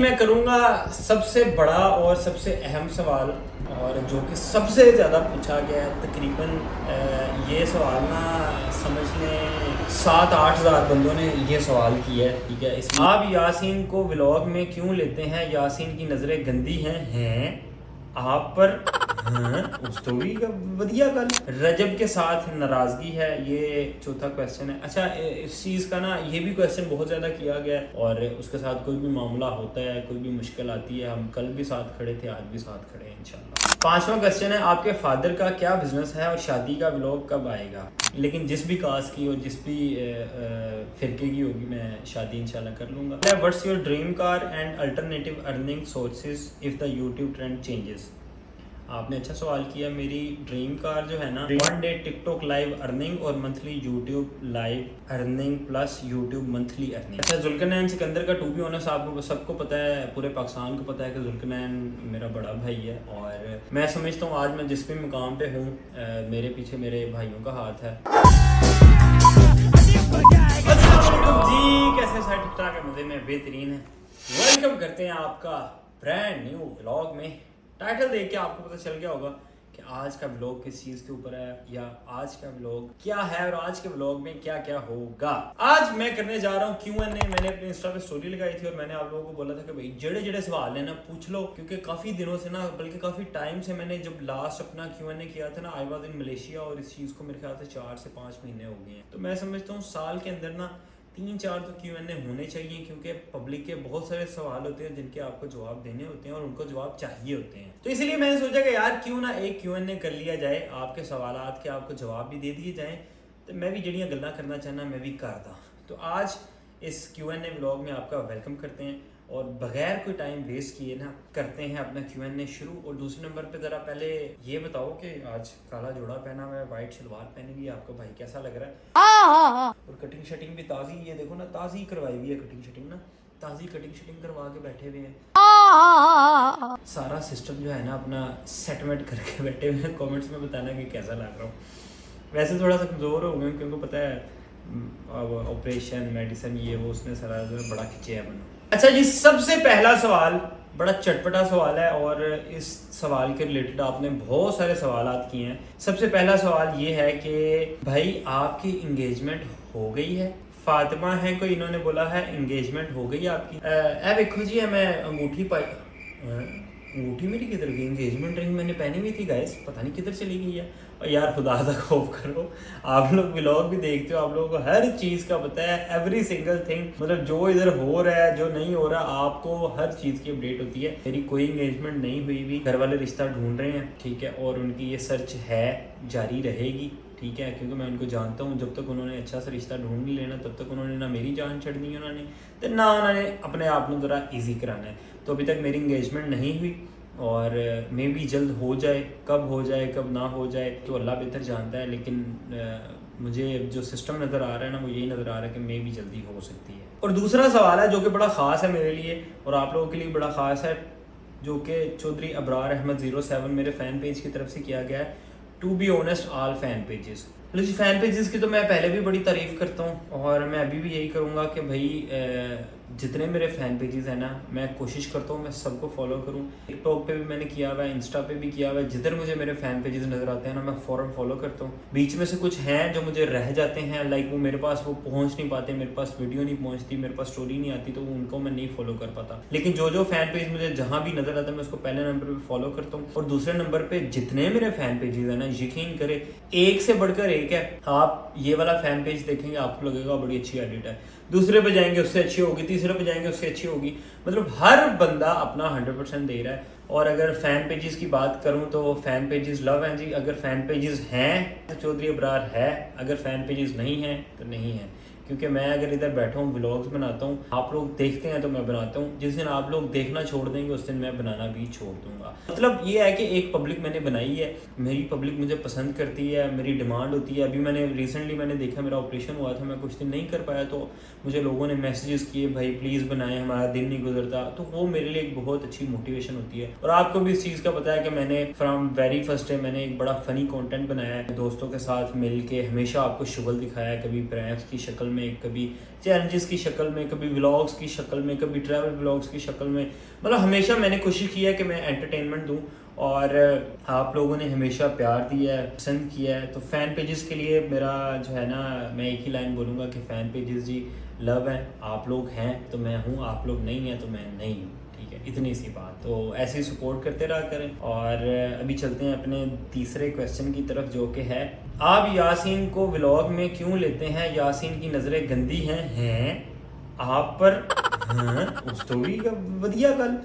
میں کروں گا سب سے بڑا اور سب سے اہم سوال، اور جو کہ سب سے زیادہ پوچھا گیا ہے تقریباً یہ سوال نا سمجھ لیں 7-8 ہزار بندوں نے یہ سوال کیا ہے، ٹھیک ہے؟ اس آپ یاسین کو ولاگ میں کیوں لیتے ہیں؟ یاسین کی نظریں گندی ہیں آپ پر؟ اس تو بھی ودیا گل۔ رجب کے ساتھ ناراضگی ہے، یہ چوتھا کویسچن ہے۔ اچھا اس چیز کا نا یہ بھی کویسچن بہت زیادہ کیا گیا ہے، اور اس کے ساتھ کوئی بھی معاملہ ہوتا ہے، کوئی بھی مشکل آتی ہے، ہم کل بھی ساتھ کھڑے تھے، آج بھی ساتھ کھڑے ہیں انشاءاللہ۔ 5واں کویسچن ہے، آپ کے فادر کا کیا بزنس ہے اور شادی کا ولاگ کب آئے گا؟ لیکن جس بھی کاسٹ کی اور جس بھی فرقے کی ہوگی میں شادی انشاءاللہ کر لوں گا۔ What's your dream car and alternative earning sources of the YouTube trend changes? آپ نے اچھا سوال کیا۔ میری ڈریم کار جو ہے نا 1 ڈے ٹک ٹاک لائیو ارننگ اور monthly YouTube live earning plus YouTube monthly earning. اچھا ذوالقرنین سکندر کا ٹو بی آنیسٹ آپ کو سب کو پتہ ہے، پورے پاکستان کو پتہ ہے کہ ذوالقرنین میرا بڑا بھائی ہے، اور میں سمجھتا ہوں آج میں جس بھی مقام پہ ہوں میرے پیچھے میرے بھائیوں کا ہاتھ ہے۔ السلام علیکم جی، کیسے سارے ٹھیک ٹھاک ہے؟ مزے میں بہترین ہے۔ ویلکم کرتے ہیں آپ کا برانڈ نیو ولاگ میں۔ ٹائٹل دیکھ کے آپ کو پتہ چل گیا ہوگا کہ آج کا ولاگ کس چیز کے اوپر ہے، یا آج کا ولاگ کیا ہے، اور آج کے ولاگ میں کیا کیا ہوگا۔ آج میں کرنے جا رہا ہوں Q&A۔ میں نے اپنے انسٹا پہ سٹوری لگائی تھی اور میں نے آپ لوگوں کو بولا تھا کہ بھائی جڑے سوال ہیں نا پوچھ لو، کیونکہ کافی دنوں سے نا، بلکہ کافی ٹائم سے میں نے جب لاسٹ اپنا Q&A کیا تھا نا، آئی واز ان ملیشیا، اور اس چیز کو میرے خیال سے 4 سے 5 مہینے ہو گئے ہیں۔ تو میں سمجھتا ہوں سال کے اندر نا 3-4 تو Q&A ہونے چاہیے، کیونکہ پبلک کے بہت سارے سوال ہوتے ہیں جن کے آپ کو جواب دینے ہوتے ہیں اور ان کو جواب چاہیے ہوتے ہیں۔ تو اسی لیے میں نے سوچا کہ یار کیوں نہ ایک Q&A کر لیا جائے، آپ کے سوالات کے آپ کو جواب بھی دے دیے جائیں، تو میں بھی جڑیاں گلاں کرنا چاہنا میں بھی کرتا۔ تو آج اس Q&A ولاگ میں آپ کا ویلکم کرتے ہیں، اور بغیر کوئی ٹائم ویسٹ کیے نا کرتے ہیں اپنا Q&A شروع۔ اور دوسرے نمبر پہ ذرا پہلے یہ بتاؤ کہ آج کالا جوڑا پہنا ہوا ہے، وائٹ شلوار پہنی ہوئی ہے، آپ کو بھائی کیسا لگ رہا ہے؟ اور کٹنگ شٹنگ بھی تازی، یہ دیکھو نا تازی کروائی ہوئی ہے کٹنگ شٹنگ نا، تازی کٹنگ شٹنگ کروا کے بیٹھے ہوئے ہیں۔ سارا سسٹم جو ہے نا اپنا سیٹمنٹ کر کے بیٹھے ہوئے ہیں۔ کامنٹس میں بتانا کہ کیسا لگ رہا ہوں۔ ویسے تھوڑا سا کمزور ہو گئے کیونکہ پتہ ہے آپریشن میڈیسن یہ وہ اس نے سارا بڑا کھچے ہے بنا۔ اچھا جی، سب سے پہلا سوال بڑا چٹپٹا سوال ہے، اور اس سوال کے ریلیٹڈ آپ نے بہت سارے سوالات کیے ہیں۔ سب سے پہلا سوال یہ ہے کہ بھائی آپ کی انگیجمنٹ ہو گئی ہے؟ فاطمہ ہے کوئی، انہوں نے بولا ہے انگیجمنٹ ہو گئی آپ کی۔ اے دیکھو جی، میں انگوٹھی پائی، انگوٹھی میری کدھر گئی؟ انگیجمنٹ رنگ میں نے پہنی ہوئی تھی گائز، پتہ نہیں کدھر چلی گئی ہے۔ اور یار خدا کا خوف کرو، آپ لوگ ولاگ بھی دیکھتے ہو، آپ لوگوں کو ہر چیز کا پتہ ہے، ایوری سنگل تھنگ، مطلب جو ادھر ہو رہا ہے جو نہیں ہو رہا آپ کو ہر چیز کی اپڈیٹ ہوتی ہے۔ میری کوئی انگیجمنٹ نہیں ہوئی بھی، گھر والے رشتہ ڈھونڈ رہے ہیں، ٹھیک ہے، اور ان کی یہ سرچ ہے، جاری رہے گی، ٹھیک ہے، کیونکہ میں ان کو جانتا ہوں، جب تک انہوں نے اچھا سا رشتہ ڈھونڈ نہیں لینا تب تک انہوں نے نہ میری جان چھڑنی ہے انہوں نے، تو نہ انہوں نے اپنے آپ کو ذرا ایزی کرانا ہے۔ تو ابھی تک میری انگیجمنٹ نہیں ہوئی، اور میں بھی جلد ہو جائے، کب ہو جائے کب نہ ہو جائے تو اللہ بہتر جانتا ہے، لیکن مجھے جو سسٹم نظر آ رہا ہے نا وہ یہی نظر آ رہا ہے کہ میں بھی جلدی ہو سکتی ہے۔ اور دوسرا سوال ہے جو کہ بڑا خاص ہے میرے لیے اور آپ لوگوں کے لیے بڑا خاص ہے، جو کہ چودھری ابرار احمد 07 میرے فین پیج کی طرف سے کیا گیا ہے۔ To be honest all fan pages, fan pages کی تو میں پہلے بھی بڑی تعریف کرتا ہوں، اور میں ابھی بھی یہی کروں گا کہ بھائی جتنے میرے فین پیجز ہیں نا میں کوشش کرتا ہوں میں سب کو فالو کروں۔ ٹک ٹاک پہ بھی میں نے کیا ہوا ہے، انسٹا پہ بھی کیا ہوا ہے، جدھر مجھے میرے فین پیجز نظر آتے ہیں نا میں فوراً فالو کرتا ہوں۔ بیچ میں سے کچھ ہیں جو مجھے رہ جاتے ہیں، لائک وہ میرے پاس وہ پہنچ نہیں پاتے، میرے پاس ویڈیو نہیں پہنچتی، میرے پاس اسٹوری نہیں آتی، تو ان کو میں نہیں فالو کر پاتا۔ لیکن جو فین پیج مجھے جہاں بھی نظر آتا ہے میں اس کو پہلے نمبر پہ فالو کرتا ہوں، اور دوسرے نمبر پہ جتنے میرے فین پیجز ہیں نا یقین کرے ایک سے بڑھ کر ایک ہے۔ آپ یہ والا فین پیج دیکھیں گے آپ کو لگے گا بڑی اچھی ایڈٹ ہے، دوسرے پہ جائیں گے اس سے اچھی ہوگی، تیسرے پہ جائیں گے اس سے اچھی ہوگی، مطلب ہر بندہ اپنا 100% دے رہا ہے۔ اور اگر فین پیجز کی بات کروں تو فین پیجز لو ہیں جی، اگر فین پیجز ہیں تو چودھری ابرار ہے، اگر فین پیجز نہیں ہیں تو نہیں ہیں، کیونکہ میں اگر ادھر بیٹھا ہوں ولاگز بناتا ہوں، آپ لوگ دیکھتے ہیں تو میں بناتا ہوں، جس دن آپ لوگ دیکھنا چھوڑ دیں گے اس دن میں بنانا بھی چھوڑ دوں گا۔ مطلب یہ ہے کہ ایک پبلک میں نے بنائی ہے، میری پبلک مجھے پسند کرتی ہے، میری ڈیمانڈ ہوتی ہے۔ ابھی میں نے ریسنٹلی میں نے دیکھا میرا آپریشن ہوا تھا، میں کچھ دن نہیں کر پایا، تو مجھے لوگوں نے میسیجز کیے بھائی پلیز بنائیں، ہمارا دن نہیں گزرتا، تو وہ میرے لیے ایک بہت اچھی موٹیویشن ہوتی ہے۔ اور آپ کو بھی اس چیز کا پتہ ہے کہ میں نے فرام ویری فرسٹ ڈے میں نے ایک بڑا فنی کانٹینٹ بنایا ہے، دوستوں کے ساتھ مل کے ہمیشہ آپ کو شغل دکھایا ہے، کبھی پرینکس کی شکل में, कभी चैलेंजेस की शक्ल में, कभी व्लॉग्स की शक्ल में, कभी ट्रैवल व्लॉग्स की शक्ल में। मतलब हमेशा मैंने कोशिश की है कि मैं एंटरटेनमेंट दूं, और आप लोगों ने हमेशा प्यार दिया है, पसंद किया है। तो फ़ैन पेजेस के लिए मेरा जो है ना, मैं एक ही लाइन बोलूँगा कि फ़ैन पेजेस जी लव है, आप लोग हैं तो मैं हूँ, आप लोग नहीं हैं तो मैं नहीं हूँ, ठीक है, इतनी सी बात। तो ऐसे ही सपोर्ट करते रहा करें। और अभी चलते हैं अपने तीसरे क्वेश्चन की तरफ, जो कि है आप यासीन को व्लॉग में क्यों लेते हैं, यासीन की नज़रें गंदी हैं आप पर। हाँ, उस तो भी वधिया गल।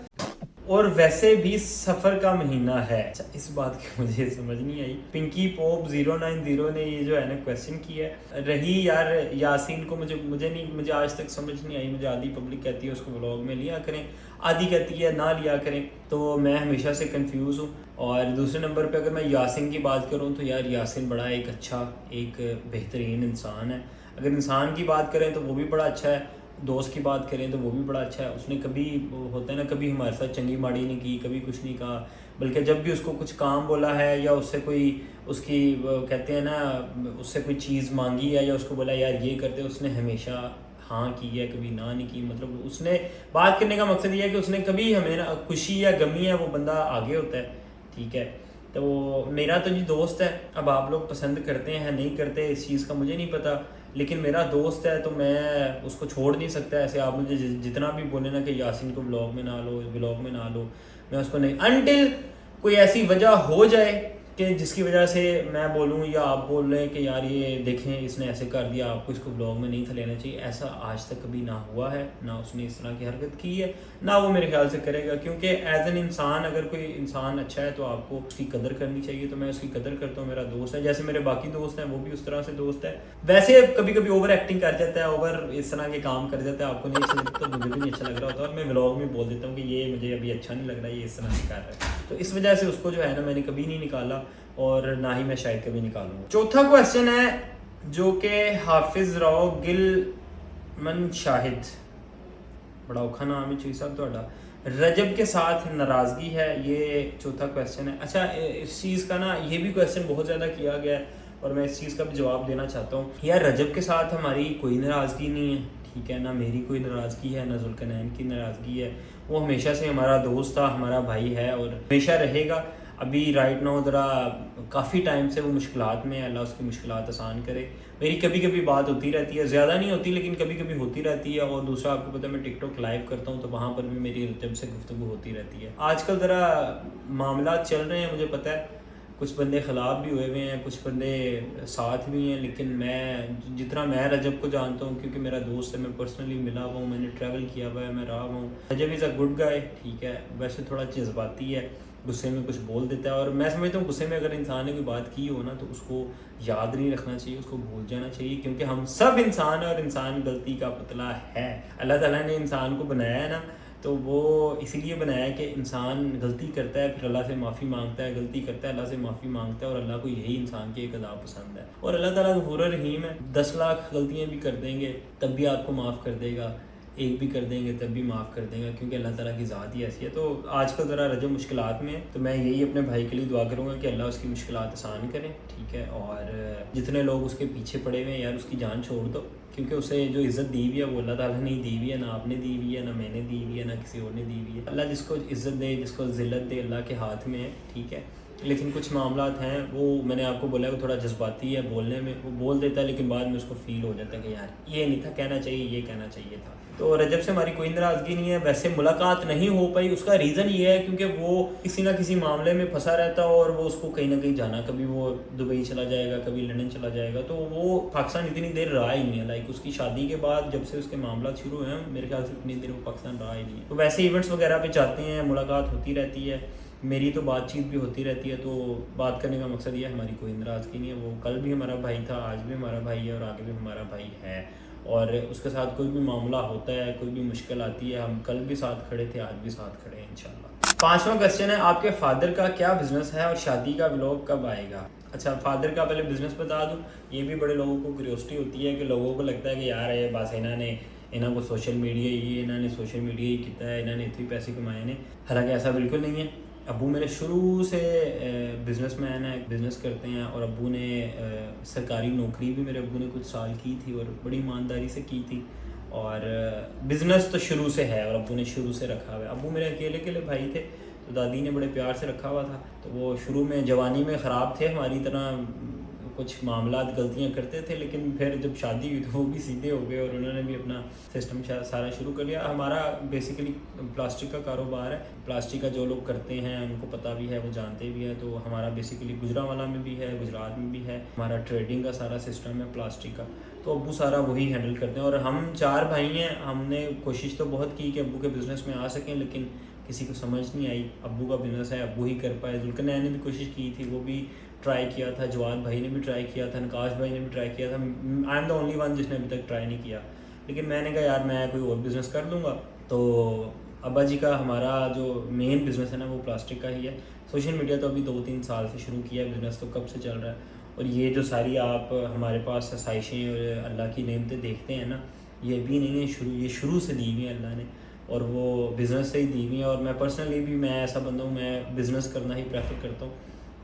और वैसे भी सफ़र का महीना है। अच्छा, इस बात की मुझे समझ नहीं आई। पिंकी पॉप 090 ने ये जो है ना क्वेश्चन किया है। रही यार यासीन को मुझे आज तक समझ नहीं आई। मुझे आधी पब्लिक कहती है उसको व्लॉग में लिया करें, आधी कहती है ना लिया करें, तो मैं हमेशा से कंफ्यूज हूँ। और दूसरे नंबर पे अगर मैं यासीन की बात करूँ तो यार यासीन बड़ा एक अच्छा, एक बेहतरीन इंसान है। अगर इंसान की बात करें तो वो भी बड़ा अच्छा है, दोस्त की बात करें तो वो भी बड़ा अच्छा है। उसने कभी, होता है ना, कभी हमारे साथ चंगी माड़ी नहीं की, कभी कुछ नहीं कहा, बल्कि जब भी उसको कुछ काम बोला है या उससे कोई उसकी कहते हैं ना, उससे कोई चीज़ मांगी है या उसको बोला यार ये करते, उसने हमेशा हाँ की है, कभी ना नहीं की। मतलब उसने बात करने का मकसद ये है कि उसने कभी हमें ना, खुशी या गमी है वो बंदा आगे होता है, ठीक है। तो मेरा तो जी दोस्त है। अब आप लोग पसंद करते हैं नहीं करते इस चीज़ का मुझे नहीं पता, लेकिन मेरा दोस्त है तो मैं उसको छोड़ नहीं सकता। ऐसे आप मुझे जितना भी बोले ना कि यासीन को व्लॉग में ना लो, व्लॉग में ना लो, मैं उसको नहीं, अनटिल कोई ऐसी वजह हो जाए कि जिसकी वजह से मैं बोलूँ या आप बोल रहे हैं कि यार ये देखें इसने ऐसे कर दिया, आपको इसको ब्लॉग में नहीं था लेना चाहिए। ऐसा आज तक कभी ना हुआ है, ना उसने इस तरह की हरकत की है, ना वो मेरे ख्याल से करेगा। क्योंकि एज एन इंसान, अगर कोई इंसान अच्छा है तो आपको उसकी कदर करनी चाहिए। तो मैं उसकी कदर करता हूँ, मेरा दोस्त है, जैसे मेरे बाकी दोस्त हैं वो भी उस तरह से दोस्त है। वैसे कभी कभी ओवर एक्टिंग कर जाता है, ओवर इस तरह के काम कर जाता है, आपको नहीं अच्छा लगता तो मुझे भी नहीं अच्छा लग रहा होता, और मैं व्लॉग में बोल देता हूँ कि ये मुझे अभी अच्छा नहीं लग रहा, ये इस तरह से कर रहा है। तो इस वजह से उसको जो है ना मैंने कभी नहीं निकाला, और ना ही मैं शायद कभी निकालूंगा। चौथा क्वेश्चन है जो कि हाफिज राव गिलमन शाहिद, बड़ा औखा नाम है चीज साहब ਤੁਹਾਡਾ, रजब के साथ नाराज़गी है, ये चौथा क्वेश्चन है। अच्छा, इस चीज़ का ना ये भी क्वेश्चन बहुत ज़्यादा किया गया है और मैं इस चीज़ का भी जवाब देना चाहता हूँ। यार रजब के साथ हमारी कोई नाराज़गी नहीं है, ठीक है, ना मेरी कोई नाराज़गी है, ना जुल्करनैन की नाराज़गी है। वो हमेशा से हमारा दोस्त था, हमारा भाई है और हमेशा रहेगा। अभी राइट नाउ ज़रा काफ़ी टाइम से वो मुश्किलात में है, अल्लाह उसकी मुश्किलात आसान करे। मेरी कभी कभी बात होती रहती है, ज़्यादा नहीं होती लेकिन कभी कभी होती रहती है। और दूसरा आपको पता है मैं टिकटॉक लाइव करता हूँ तो वहाँ पर भी मेरी रजब से गुफ्तगू होती रहती है। आजकल ज़रा मामला चल रहे हैं, मुझे पता है कुछ बंदे ख़िलाफ़ भी हुए हुए हैं, कुछ बंदे साथ भी हैं, लेकिन मैं जितना मैं रजब को जानता हूँ, क्योंकि मेरा दोस्त है, मैं पर्सनली मिला हुआ हूँ, मैंने ट्रैवल किया हुआ है, मैं रहा हूँ। रजब इज़ अ गुड गाय, ठीक है, वैसे थोड़ा जज्बाती है, गुस्से में कुछ बोल देता है। और मैं समझता हूँ गुस्से में अगर इंसान ने कोई बात की हो ना तो उसको याद नहीं रखना चाहिए, उसको भूल जाना चाहिए, क्योंकि हम सब इंसान हैं और इंसान गलती का पुतला है। अल्लाह ताला ने इंसान को बनाया है ना, तो वो इसीलिए बनाया है कि इंसान गलती करता है, फिर अल्लाह से माफ़ी मांगता है, गलती करता है, अल्लाह से माफ़ी मांगता है, और अल्लाह को यही इंसान की एक अदा पसंद है। और अल्लाह ताला गफूर रहीम है, 10 लाख गलतियाँ भी कर देंगे तब भी आपको माफ़ कर देगा, एक भी कर देंगे तब भी माफ़ कर देगा, क्योंकि अल्लाह ताला की ज़ात ही ऐसी है। तो आजकल ज़रा रजब मुश्किलात में है, तो मैं यही अपने भाई के लिए दुआ करूँगा कि अल्लाह उसकी मुश्किलात आसान करें, ठीक है। और जितने लोग उसके पीछे पड़े हुए हैं यार उसकी जान छोड़ दो, क्योंकि उसे जो इज़्ज़त दी हुई है वो अल्लाह ताला ने दी हुई है, ना आपने दी हुई है, ना मैंने दी हुई है, ना किसी और ने दी हुई है। अल्लाह जिसको इज़्ज़त दे, जिसको ज़िल्लत दे, अल्लाह के हाथ में है, ठीक है। लेकिन कुछ मामलात हैं, वो मैंने आपको बोला है वो थोड़ा जज्बाती है बोलने में, वो बोल देता है लेकिन बाद में उसको फील हो जाता है कि यार ये नहीं था कहना चाहिए, ये कहना चाहिए था। तो रजब से हमारी कोई नाराज़गी नहीं है। वैसे मुलाकात नहीं हो पाई, उसका रीज़न ये है क्योंकि वो किसी ना किसी मामले में फंसा रहता है और वो उसको कहीं ना कहीं जाना, कभी वो दुबई चला जाएगा, कभी लंदन चला जाएगा, तो वो पाकिस्तान इतनी देर रहा ही नहीं है। लाइक उसकी शादी के बाद जब से उसके मामला शुरू हैं, मेरे ख्याल से इतनी देर वो पाकिस्तान रहा ही नहीं है। तो वैसे इवेंट्स वगैरह पे जाते हैं, मुलाकात होती रहती है, मेरी तो बातचीत भी होती रहती है। तो बात करने का मकसद ये है, हमारी कोई नाराज़गी नहीं है। वो कल भी हमारा भाई था, आज भी हमारा भाई है और आगे भी हमारा भाई है। और उसके साथ कोई भी मामला होता है, कोई भी मुश्किल आती है, हम कल भी साथ खड़े थे, आज भी साथ खड़े हैं इंशाल्लाह। 5वां क्वेश्चन है, आपके फादर का क्या बिजनेस है और शादी का व्लॉग कब आएगा? अच्छा, फादर का पहले बिजनेस बता दूं। ये भी बड़े लोगों को क्यूरियोसिटी होती है कि लोगों को लगता है कि यार ये बस इन्हों को सोशल मीडिया ही किया है, इन्होंने इतने पैसे कमाए ने। हालांकि ऐसा बिल्कुल नहीं है। ابو میرے شروع سے بزنس مین ہیں، بزنس کرتے ہیں، اور ابو نے سرکاری نوکری بھی میرے ابو نے کچھ سال کی تھی اور بڑی ایمانداری سے کی تھی، اور بزنس تو شروع سے ہے اور ابو نے شروع سے رکھا ہوا ہے۔ ابو میرے اکیلے بھائی تھے تو دادی نے بڑے پیار سے رکھا ہوا تھا، تو وہ شروع میں جوانی میں خراب تھے، ہماری طرح کچھ معاملات غلطیاں کرتے تھے، لیکن پھر جب شادی ہوئی تو وہ بھی سیدھے ہو گئے اور انہوں نے بھی اپنا سسٹم سارا شروع کر لیا۔ ہمارا بیسیکلی پلاسٹک کا کاروبار ہے، پلاسٹک کا جو لوگ کرتے ہیں ان کو پتہ بھی ہے، وہ جانتے بھی ہیں، تو ہمارا بیسیکلی گجرانوالہ میں بھی ہے، گجرات میں بھی ہے، ہمارا ٹریڈنگ کا سارا سسٹم ہے پلاسٹک کا، تو ابو سارا وہی ہینڈل کرتے ہیں۔ اور ہم 4 بھائی ہیں، ہم نے کوشش تو بہت کی کہ ابو کے بزنس میں آ سکیں، لیکن کسی کو سمجھ نہیں آئی، ابو کا بزنس ہے ابو ہی کر پائے۔ ذوالقرنین نے بھی کوشش کی تھی، وہ بھی ٹرائی کیا تھا، جواد بھائی نے بھی ٹرائی کیا تھا، نقاش بھائی نے بھی ٹرائی کیا تھا، I am the only one جس نے ابھی تک ٹرائی نہیں کیا، لیکن میں نے کہا یار میں کوئی اور بزنس کر لوں گا۔ تو ابا جی کا ہمارا جو مین بزنس ہے نا وہ پلاسٹک کا ہی ہے۔ سوشل میڈیا تو ابھی 2-3 سال سے شروع کیا ہے، بزنس تو کب سے چل رہا ہے، اور یہ جو ساری آپ ہمارے پاس آسائشیں اور اللہ کی نعمتیں دیکھتے ہیں نا، یہ بھی نہیں ہے یہ شروع سے دی ہوئی ہیں اللہ نے، اور وہ بزنس سے ہی دی ہوئی ہیں۔ اور میں پرسنلی بھی میں ایسا بندہ ہوں، میں بزنس کرنا ہی پریفر کرتا ہوں،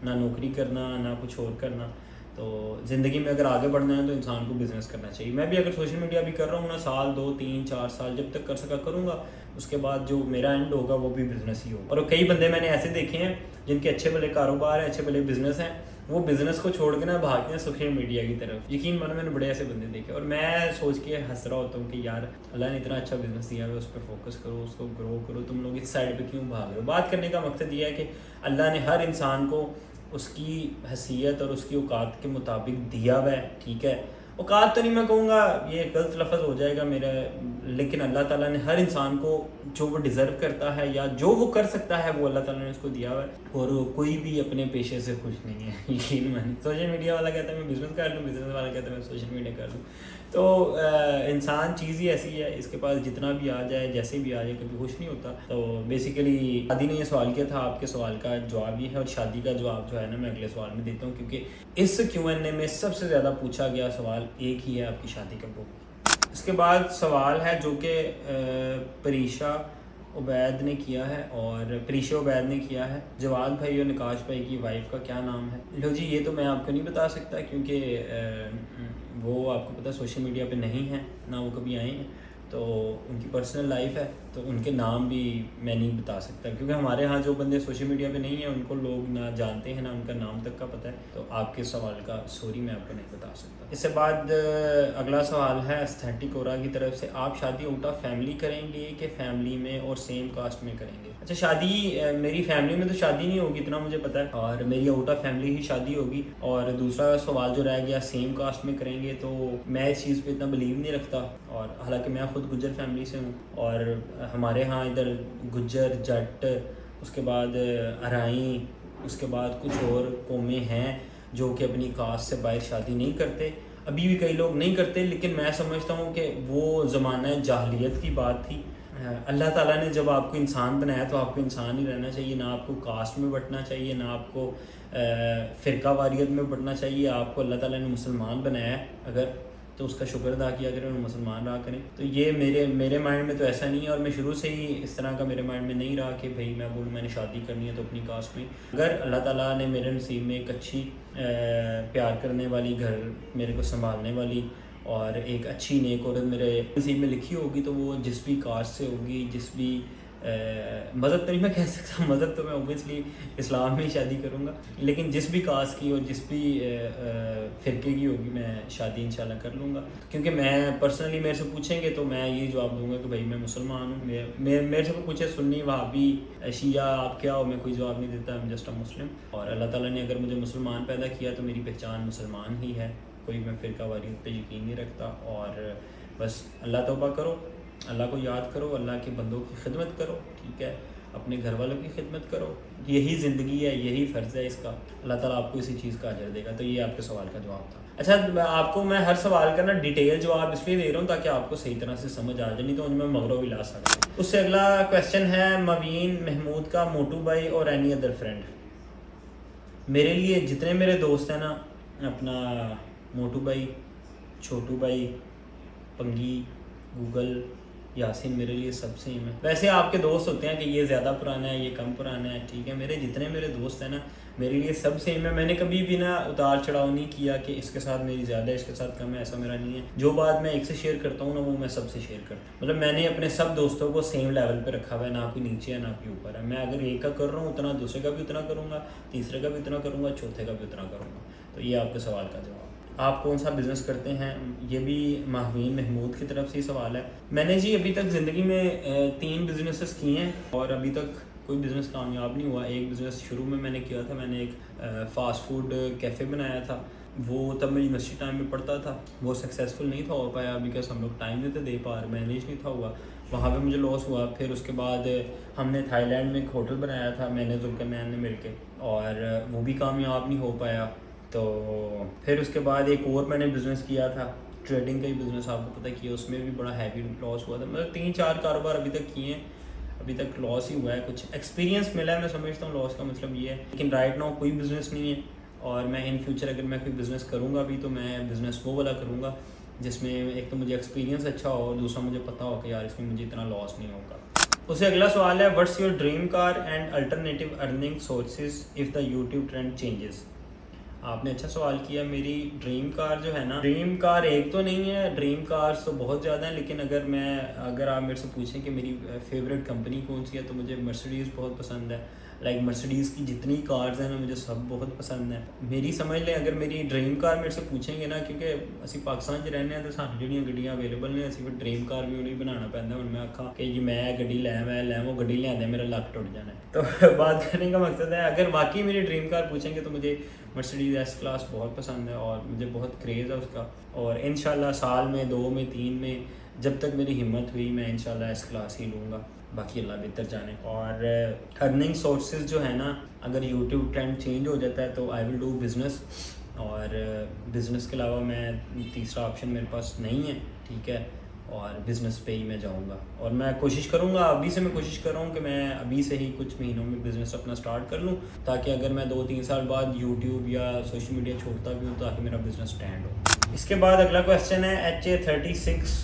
نہ نوکری کرنا نہ کچھ اور کرنا۔ تو زندگی میں اگر آگے بڑھنا ہے تو انسان کو بزنس کرنا چاہیے۔ میں بھی اگر سوشل میڈیا بھی کر رہا ہوں نا، سال 2-3-4 سال جب تک کر سکا کروں گا، اس کے بعد جو میرا اینڈ ہوگا وہ بھی بزنس ہی ہوگا۔ اور کئی بندے میں نے ایسے دیکھے ہیں جن کے اچھے بھلے کاروبار ہیں، اچھے بھلے بزنس ہیں، وہ بزنس کو چھوڑ کے نا بھاگتے ہیں سوشل میڈیا کی طرف۔ یقین مانو میں نے بڑے ایسے بندے دیکھے، اور میں سوچ کے ہنس رہا ہوتا ہوں کہ یار اللہ نے اتنا اچھا بزنس دیا ہے، اس پہ فوکس کرو، اس کو گرو کرو، تم لوگ اس سائڈ پہ کیوں بھاگ رہے ہو؟ بات کرنے کا مقصد یہ ہے کہ اللہ نے ہر انسان کو اس کی حیثیت اور اس کی اوقات کے مطابق دیا ہوا ہے، ٹھیک ہے؟ اوقات تو نہیں میں کہوں گا، یہ غلط لفظ ہو جائے گا میرا، لیکن اللہ تعالیٰ نے ہر انسان کو جو وہ ڈیزرو کرتا ہے یا جو وہ کر سکتا ہے وہ اللہ تعالیٰ نے اس کو دیا ہوا ہے، اور کوئی بھی اپنے پیشے سے خوش نہیں ہے۔ یقین مانی، سوشل میڈیا والا کہتا ہے میں بزنس کر لوں، بزنس والا کہتا ہے میں سوشل میڈیا کر لوں، تو انسان چیز ہی ایسی ہے، اس کے پاس جتنا بھی آ جائے جیسے بھی آ جائے کبھی خوش نہیں ہوتا۔ تو بیسیکلی شادی نے یہ سوال کیا تھا، آپ کے سوال کا جواب یہ ہے، اور شادی کا جواب جو ہے نا میں اگلے سوال میں دیتا ہوں، کیونکہ اس Q&A میں سب سے زیادہ پوچھا گیا سوال ایک ہی ہے، آپ کی شادی کب ہوگی۔ اس کے بعد سوال ہے جو کہ پریشا عبید نے کیا ہے، اور پریشا عبید نے کیا ہے، جواد بھائی اور نکاش بھائی کی وائف کا کیا نام ہے؟ لو جی یہ تو میں آپ کو نہیں بتا سکتا، کیونکہ وہ آپ کو پتہ سوشل میڈیا پہ نہیں ہیں، نہ وہ کبھی آئے ہیں، تو ان کی پرسنل لائف ہے، تو ان کے نام بھی میں نہیں بتا سکتا، کیونکہ ہمارے ہاں جو بندے سوشل میڈیا پہ نہیں ہیں ان کو لوگ نہ جانتے ہیں، نہ ان کا نام تک کا پتہ ہے، تو آپ کے سوال کا سوری میں آپ کو نہیں بتا سکتا۔ اس سے بعد اگلا سوال ہے استھیٹک اورا کی طرف سے، آپ شادی آؤٹ آف فیملی کریں گے کہ فیملی میں اور سیم کاسٹ میں کریں گے؟ اچھا، شادی میری فیملی میں تو شادی نہیں ہوگی اتنا مجھے پتہ ہے، اور میری آؤٹ آف فیملی ہی شادی ہوگی۔ اور دوسرا سوال جو رہ گیا سیم کاسٹ میں کریں گے، تو میں اس چیز پہ اتنا بلیو نہیں رکھتا، اور حالانکہ میں خود گجر فیملی سے ہوں، اور ہمارے ہاں ادھر گجر، جٹ، اس کے بعد ارائیں، اس کے بعد کچھ اور قومیں ہیں جو کہ اپنی کاسٹ سے باہر شادی نہیں کرتے، ابھی بھی کئی لوگ نہیں کرتے، لیکن میں سمجھتا ہوں کہ وہ زمانہ جاہلیت کی بات تھی۔ اللہ تعالیٰ نے جب آپ کو انسان بنایا تو آپ کو انسان ہی رہنا چاہیے، نہ آپ کو کاسٹ میں بٹنا چاہیے، نہ آپ کو فرقہ واریت میں بٹنا چاہیے۔ آپ کو اللہ تعالیٰ نے مسلمان بنایا ہے اگر، تو اس کا شکر ادا کیا کریں اور مسلمان رہا کریں۔ تو یہ میرے مائنڈ میں تو ایسا نہیں ہے، اور میں شروع سے ہی اس طرح کا میرے مائنڈ میں نہیں رہا کہ بھئی میں بولوں میں نے شادی کرنی ہے تو اپنی کاسٹ میں۔ اگر اللہ تعالیٰ نے میرے نصیب میں ایک اچھی پیار کرنے والی، گھر میرے کو سنبھالنے والی اور ایک اچھی نیک عورت میرے نصیب میں لکھی ہوگی، تو وہ جس بھی کاسٹ سے ہوگی، جس بھی مذہب تو نہیں میں کہہ سکتا، مذہب تو میں اوبیسلی اسلام میں ہی شادی کروں گا، لیکن جس بھی کاسٹ کی اور جس بھی فرقے کی ہوگی میں شادی انشاءاللہ کر لوں گا، کیونکہ میں پرسنلی میرے سے پوچھیں گے تو میں یہ جواب دوں گا کہ بھائی میں مسلمان ہوں۔ میرے سے پوچھے سنی، وہابی، شیعہ آپ کیا ہو، میں کوئی جواب نہیں دیتا، I'm just a مسلم، اور اللہ تعالیٰ نے اگر مجھے مسلمان پیدا کیا تو میری پہچان مسلمان ہی ہے، کوئی میں فرقہ واریت پہ یقین نہیں رکھتا، اور بس اللہ توبہ کرو، اللہ کو یاد کرو، اللہ کے بندوں کی خدمت کرو، ٹھیک ہے، اپنے گھر والوں کی خدمت کرو، یہی زندگی ہے، یہی فرض ہے اس کا، اللہ تعالیٰ آپ کو اسی چیز کا اجر دے گا۔ تو یہ آپ کے سوال کا جواب تھا۔ اچھا، آپ کو میں ہر سوال کا نا ڈیٹیل جواب اس لیے دے رہا ہوں تاکہ آپ کو صحیح طرح سے سمجھ آ جائے، نہیں تو ان میں مغرو بھی لا سکتا ہوں۔ اس سے اگلا کویشچن ہے موین محمود کا، موٹو بھائی اور اینی ادر فرینڈ۔ میرے لیے جتنے میرے دوست ہیں نا، اپنا موٹو بھائی، چھوٹو بھائی، پنگی، گوگل، यासीन मेरे लिए सब सेम है। वैसे आपके दोस्त होते हैं कि ये ज़्यादा पुराना है, ये कम पुराना है, ठीक है। मेरे जितने मेरे दोस्त हैं ना, मेरे लिए सब सेम है। मैंने कभी भी ना उतार चढ़ाव नहीं किया कि इसके साथ मेरी ज़्यादा है, इसके साथ कम है, ऐसा मेरा नहीं है। जो बात मैं एक से शेयर करता हूँ ना, वो मैं सबसे शेयर करता हूँ। मतलब मैंने अपने सब दोस्तों को सेम लेवल पे रखा हुआ है, ना कोई नीचे है ना कोई ऊपर है। मैं अगर एक का कर रहा हूँ उतना, दूसरे का भी उतना करूँगा, तीसरे का भी उतना करूँगा, चौथे का भी उतना करूँगा। तो ये आपके सवाल का जवाब। आप कौन सा बिज़नेस करते हैं, ये भी महवीन महमूद की तरफ से ही सवाल है। मैंने जी अभी तक ज़िंदगी में 3 बिजनेसेस किए हैं और अभी तक कोई बिज़नेस कामयाब नहीं हुआ। एक बिज़नेस शुरू में मैंने किया था, मैंने एक फ़ास्ट फूड कैफ़े बनाया था। वो तब मैं यूनिवर्सिटी टाइम में पढ़ता था, वो सक्सेसफुल नहीं था हो पाया बिकॉज हम लोग टाइम नहीं थे दे पा रहे, मैनेज नहीं था हुआ, वहाँ पे मुझे लॉस हुआ। फिर उसके बाद हमने थाईलैंड में एक होटल बनाया था, मैंने जुल्करनैन ने मिल के, और वो भी कामयाब नहीं हो पाया। तो फिर उसके बाद एक और मैंने बिज़नेस किया था, ट्रेडिंग का ही बिज़नेस, आपको पता किया, उसमें भी बड़ा हैवी लॉस हुआ था। मतलब 3-4 कारोबार अभी तक किए हैं, अभी तक लॉस ही हुआ है। कुछ एक्सपीरियंस मिला है, मैं समझता हूँ लॉस का मतलब ये है। लेकिन राइट नाउ कोई बिज़नेस नहीं है, और मैं इन फ्यूचर अगर मैं कोई बिज़नेस करूँगा भी तो मैं बिज़नेस वो वाला करूँगा जिसमें एक तो मुझे एक्सपीरियंस अच्छा हो और दूसरा मुझे पता हो कि यार इसमें मुझे इतना लॉस नहीं होगा। उससे अगला सवाल है, what's your dream car and alternative earning sources if the YouTube trend changes. आपने अच्छा सवाल किया। मेरी ड्रीम कार जो है ना, ड्रीम कार एक तो नहीं है, ड्रीम कार्स तो बहुत ज़्यादा हैं। लेकिन अगर आप मेरे से पूछें कि मेरी फेवरेट कंपनी कौन सी है, तो मुझे मर्सिडीज़ बहुत पसंद है। लाइक मर्सिडीज़ की जितनी कार्स हैं ना, मुझे सब बहुत पसंद है। मेरी समझ लें, अगर मेरी ड्रीम कार मेरे से पूछेंगे ना, क्योंकि असी पाकिस्तान च रहने तो सानू जिहड़ियां गड्डियां अवेलेबल ने, असी फिर ड्रीम कार भी उन्हें बनाना पैंदा। हुण मैं आखा कि जी मैं गड्डी लैवो गड्डी लिआंदे मेरा लक टुट जाना है। तो बात करने का मकसद है, अगर वाकई मेरी ड्रीम कार पूछेंगे तो मुझे मर्सिडीज़ एस क्लास बहुत पसंद है और मुझे बहुत क्रेज़ है उसका। और इंशाल्लाह साल में 2 में 3 में जब तक मेरी हिम्मत हुई, मैं इंशाल्लाह एस क्लास ही लूँगा, बाकी अल्लाह बेहतर जाने। और अर्निंग सोर्सेज जो है ना, अगर यूट्यूब ट्रेंड चेंज हो जाता है तो आई विल डू बिज़नेस, और बिज़नेस के अलावा मैं तीसरा ऑप्शन मेरे पास नहीं है, ठीक है। और बिज़नेस पे ही मैं जाऊंगा, और मैं कोशिश करूंगा, अभी से मैं कोशिश कर रहा हूँ कि मैं अभी से ही कुछ महीनों में बिज़नेस अपना स्टार्ट कर लूँ, ताकि अगर मैं 2-3 साल बाद यूट्यूब या सोशल मीडिया छोड़ता भी हूँ ताकि मेरा बिज़नेस स्टैंड हो। इसके बाद अगला क्वेश्चन है HA36,